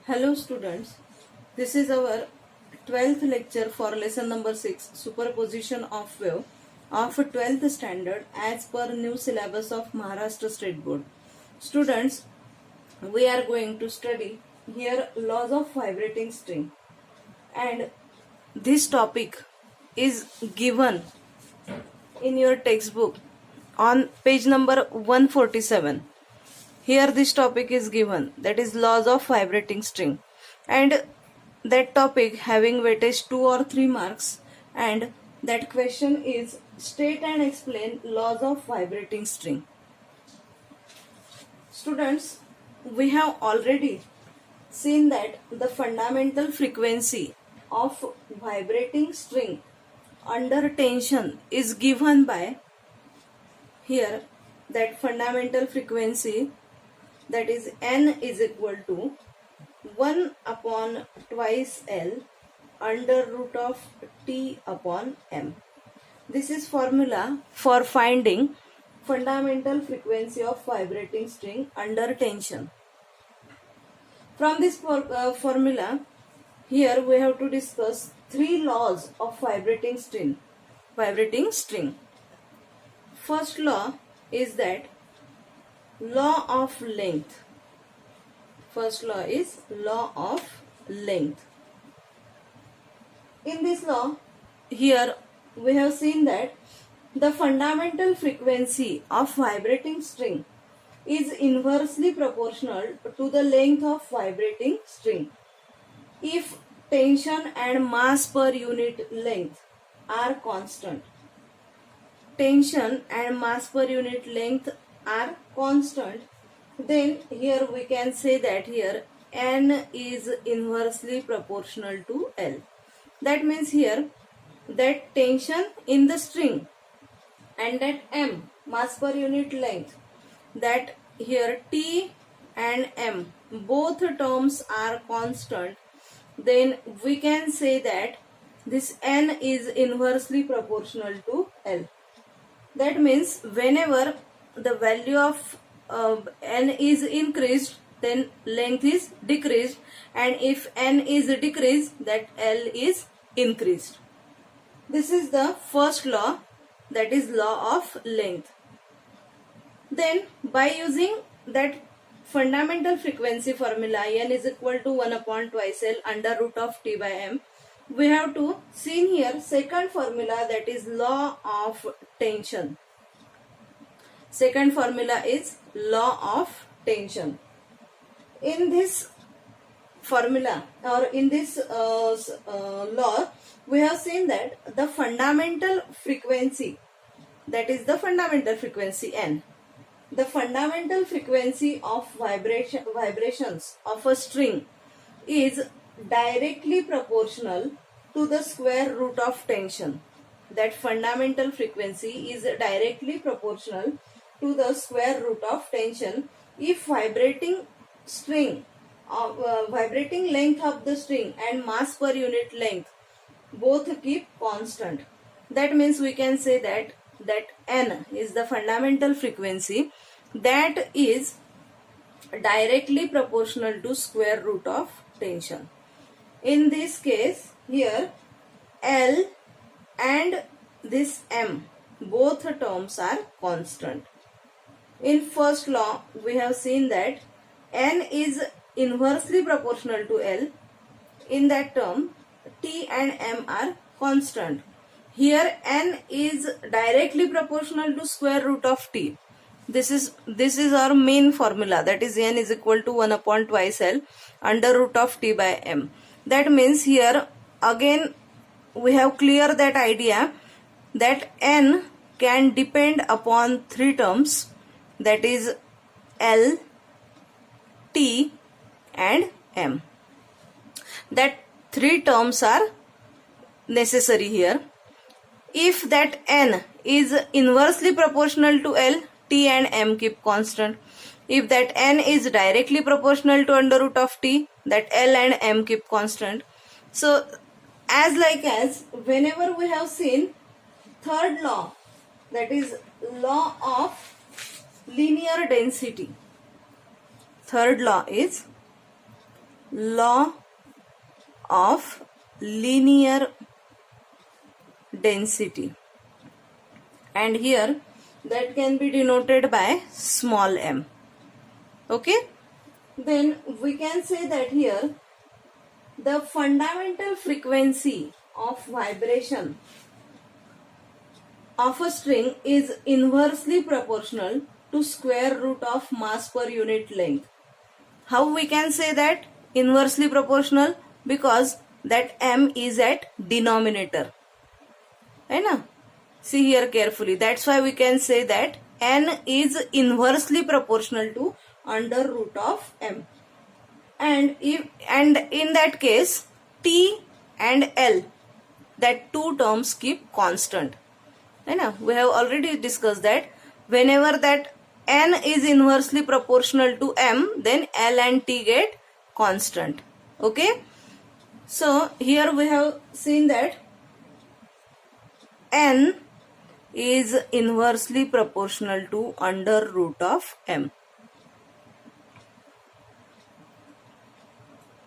Hello students, this is our 12th lecture for lesson number 6, superposition of wave of 12th standard as per new syllabus of Maharashtra State Board. Students, we are going to study here laws of vibrating string, and this topic is given in your textbook on page number 147. Here this topic is given, that is laws of vibrating string, and that topic having weightage 2 or 3 marks, and that question is state and explain laws of vibrating string. Students, we have already seen that the fundamental frequency of vibrating string under tension is given by here that fundamental frequency, that is N is equal to 1 upon twice L under root of T upon M. This is formula for finding fundamental frequency of vibrating string under tension. From this formula, here we have to discuss 3 laws of vibrating string. First law is that law of length. First law is law of length. In this law, here we have seen that the fundamental frequency of vibrating string is inversely proportional to the length of vibrating string if tension and mass per unit length are constant. Tension and mass per unit length are constant, then here we can say that here N is inversely proportional to L. That means here that tension in the string and that M, mass per unit length, that here T and M both terms are constant, then we can say that this N is inversely proportional to L. That means whenever the value of N is increased, then length is decreased, and if N is decreased, that L is increased. This is the first law, that is law of length. Then by using that fundamental frequency formula N is equal to 1 upon twice L under root of T by M, we have to see here second formula, that is law of tension. Second formula is law of tension. In this formula or in this law, we have seen that the fundamental frequency, that is the fundamental frequency N, the fundamental frequency of vibrations of a string is directly proportional to the square root of tension. That fundamental frequency is directly proportional to the square root of tension if vibrating length of the string and mass per unit length both keep constant. That means we can say that N is the fundamental frequency that is directly proportional to square root of tension. In this case, here L and this M, both terms are constant. In first law, we have seen that N is inversely proportional to L. In that term, T and M are constant. Here N is directly proportional to square root of T. This is our main formula, that is N is equal to 1 upon twice L under root of T by M. That means here again we have clear that idea that N can depend upon 3 terms, that is L, T and M. That 3 terms are necessary here. If that N is inversely proportional to L, T and M keep constant. If that N is directly proportional to under root of T, that L and M keep constant. So as whenever we have seen third law, that is law of linear density. Third law is law of linear density, and here that can be denoted by small m. Okay, then we can say that here the fundamental frequency of vibration of a string is inversely proportional to square root of mass per unit length. How we can say that inversely proportional? Because that m is at denominator. Hai na? See here carefully. That's why we can say that n is inversely proportional to under root of m. And in that case, t and l, that two terms keep constant. Hai na? We have already discussed that whenever that n is inversely proportional to m, then l and t get constant. Okay. So here we have seen that n is inversely proportional to under root of m.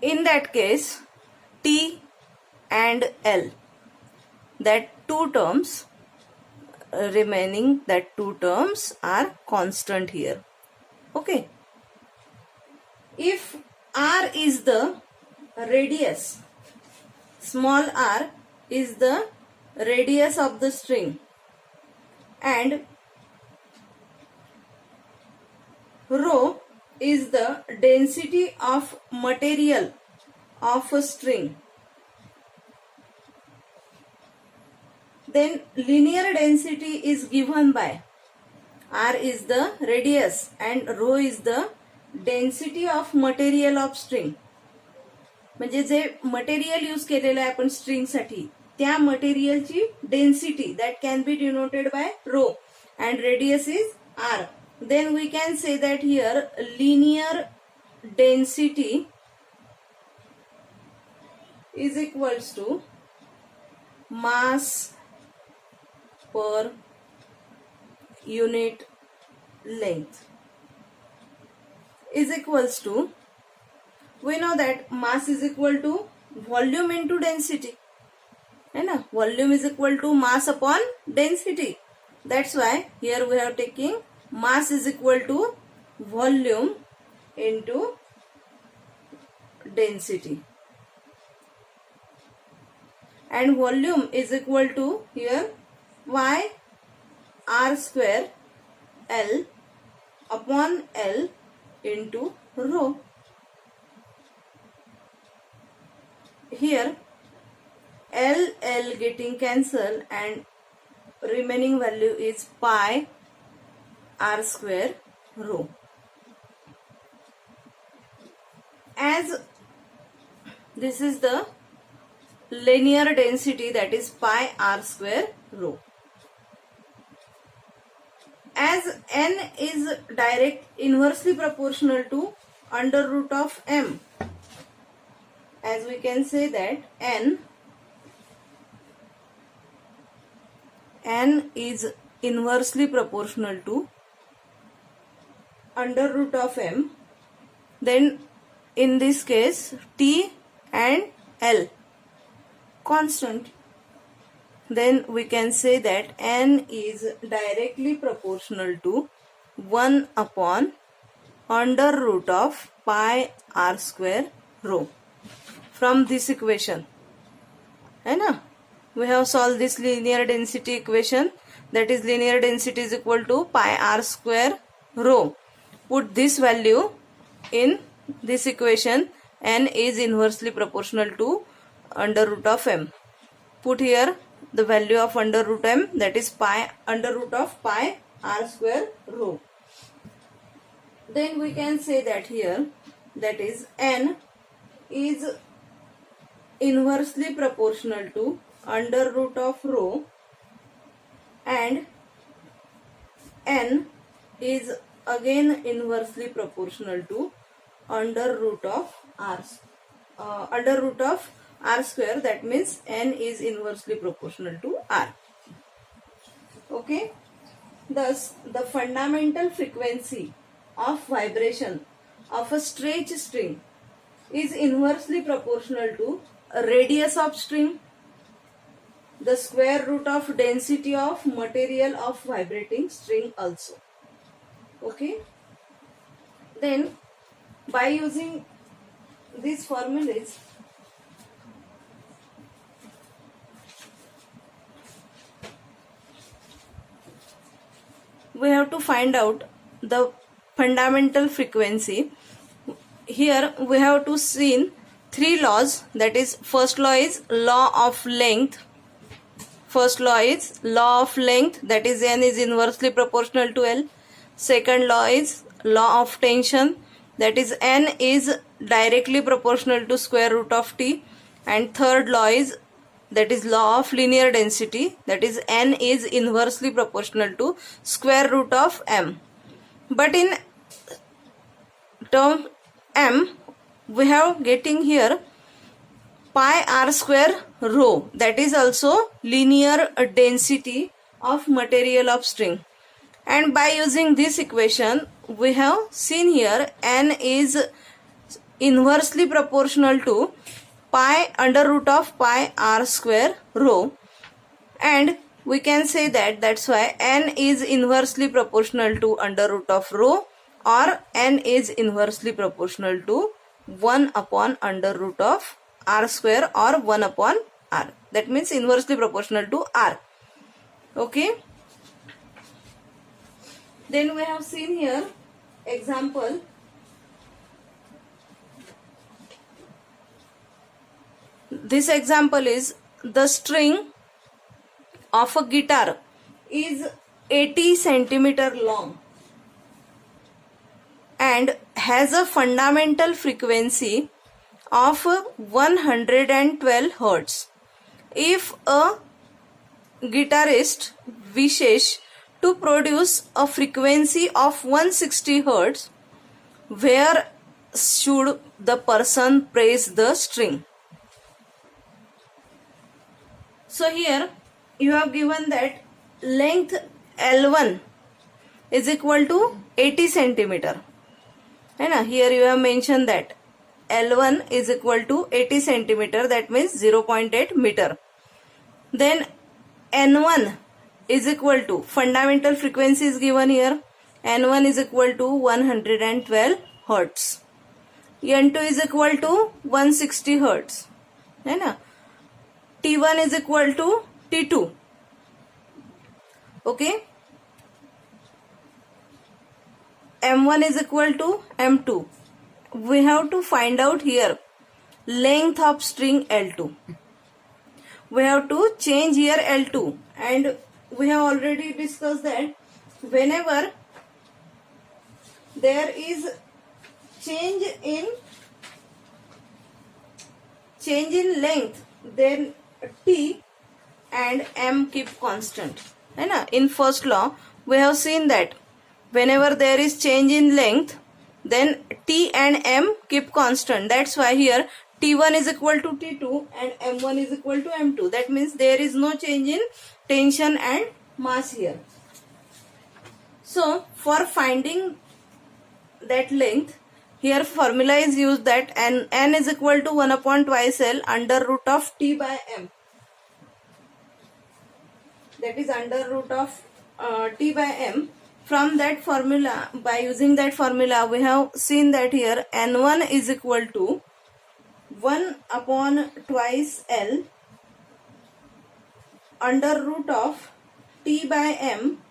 In that case, t and l, that two terms remaining, that two terms are constant here. Okay. If r is the radius, small r is the radius of the string, and rho is the density of material of a string, then linear density is given by r is the radius and rho is the density of material of string. म्हणजे जे material use केलेलं आहे आपण string साठी, त्या मटेरियलची density that can be denoted by rho and radius is R. Then we can say that here linear density is equals to mass per unit length is equals to, we know that mass is equal to volume into density, है ना? Volume is equal to mass upon density. That's why here we are taking mass is equal to volume into density, and volume is equal to here y r square L upon L into rho. Here L getting cancelled and remaining value is pi r square rho. As this is the linear density, that is pi r square rho. As n is direct inversely proportional to under root of m, as we can say that n is inversely proportional to under root of m, then in this case t and l constant, then we can say that n is directly proportional to 1 upon under root of pi r square rho. From this equation, है ना, we have solved this linear density equation, that is linear density is equal to pi r square rho. Put this value in this equation, n is inversely proportional to under root of m. Put here the value of under root m, that is pi under root of pi r square rho. Then we can say that here, that is n is inversely proportional to under root of rho, and n is again inversely proportional to under root of r square, that means n is inversely proportional to r. Okay, thus the fundamental frequency of vibration of a stretch string is inversely proportional to radius of string, the square root of density of material of vibrating string also. Okay. Then by using these formulas, we have to find out the fundamental frequency. Here we have to see three laws, that is first law is law of length. First law is law of length, that is n is inversely proportional to L. Second law is law of tension, that is n is directly proportional to square root of T. And third law is, that is law of linear density, that is n is inversely proportional to square root of m. But in term m, we have getting here pi r square rho, that is also linear density of material of string. And by using this equation, we have seen here n is inversely proportional to pi under root of pi r square rho, and we can say that that's why n is inversely proportional to under root of rho, or n is inversely proportional to 1 upon under root of r square or 1 upon r. That means inversely proportional to r. Okay. Then we have seen here example. This example is the string of a guitar is 80 centimeter long and has a fundamental frequency of 112 Hz. If a guitarist wishes to produce a frequency of 160 Hz, where should the person press the string? So here you have given that length L1 is equal to 80 centimeter. And here you have mentioned that L1 is equal to 80 centimeter, that means 0.8 meter. Then N1 is equal to, fundamental frequency is given here, N1 is equal to 112 Hz. N2 is equal to 160 Hz. Right? T1 is equal to T2. Okay. M1 is equal to M2. We have to find out here length of string L2. We have to change here L2, and we have already discussed that whenever there is change in length, then T and M keep constant. In first law we have seen that whenever there is change in length, then T and M keep constant. That's why here T1 is equal to T2 and M1 is equal to M2. That means there is no change in tension and mass here. So for finding that length, here formula is used, that n is equal to 1 upon twice L under root of T by M. That is under root of T by M. From that formula, by using that formula, we have seen that here N1 is equal to 1 upon twice L under root of T by M.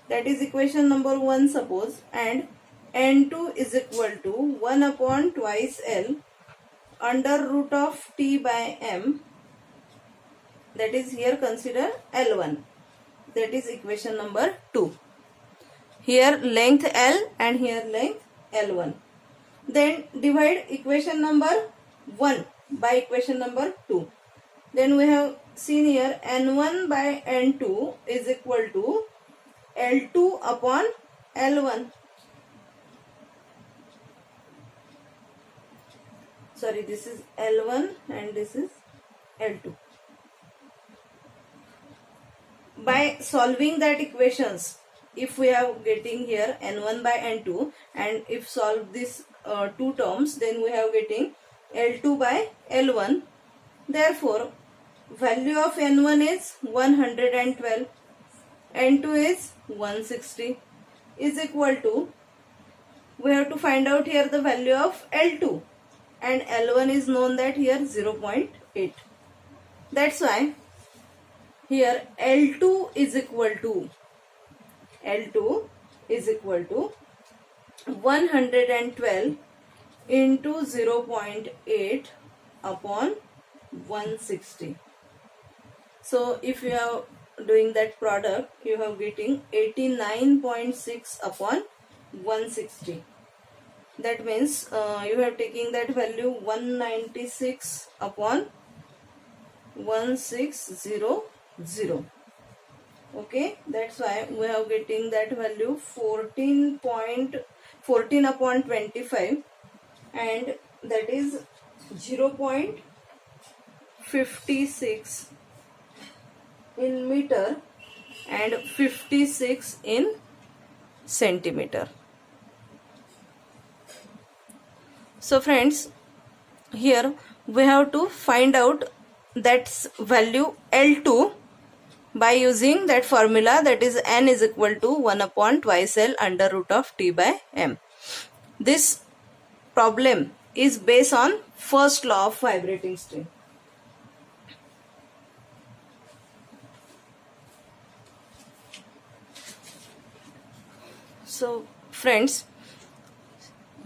That is equation number 1, suppose, and N2 is equal to 1 upon twice L under root of T by M. That is here consider L1. That is equation number 2. Here length L and here length L1. Then divide equation number 1 by equation number 2. Then we have seen here N1 by N2 is equal to L2 upon L1. Sorry, this is L1 and this is L2. By solving that equations, if we are getting here n1 by n2, and if solve this two terms, then we have getting L2 by L1. Therefore, value of n1 is 112, n2 is 160, is equal to, we have to find out here the value of L2, and L1 is known that here 0.8. That's why here L2 is equal to 112 into 0.8 upon 160. So if you are doing that product, you have getting 89.6 upon 160. That means you have taking that value 196 upon 1600. Okay, that's why we are getting that value 14 upon 25, and that is 0.56 in meter and 56 in centimeter. So friends, here we have to find out that value L2 by using that formula, that is n is equal to 1 upon twice L under root of T by M. This problem is based on first law of vibrating string. So friends,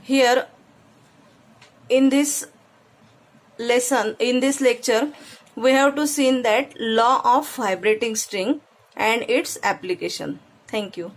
here in this lesson, in this lecture, we have to see that law of vibrating string and its application. Thank you.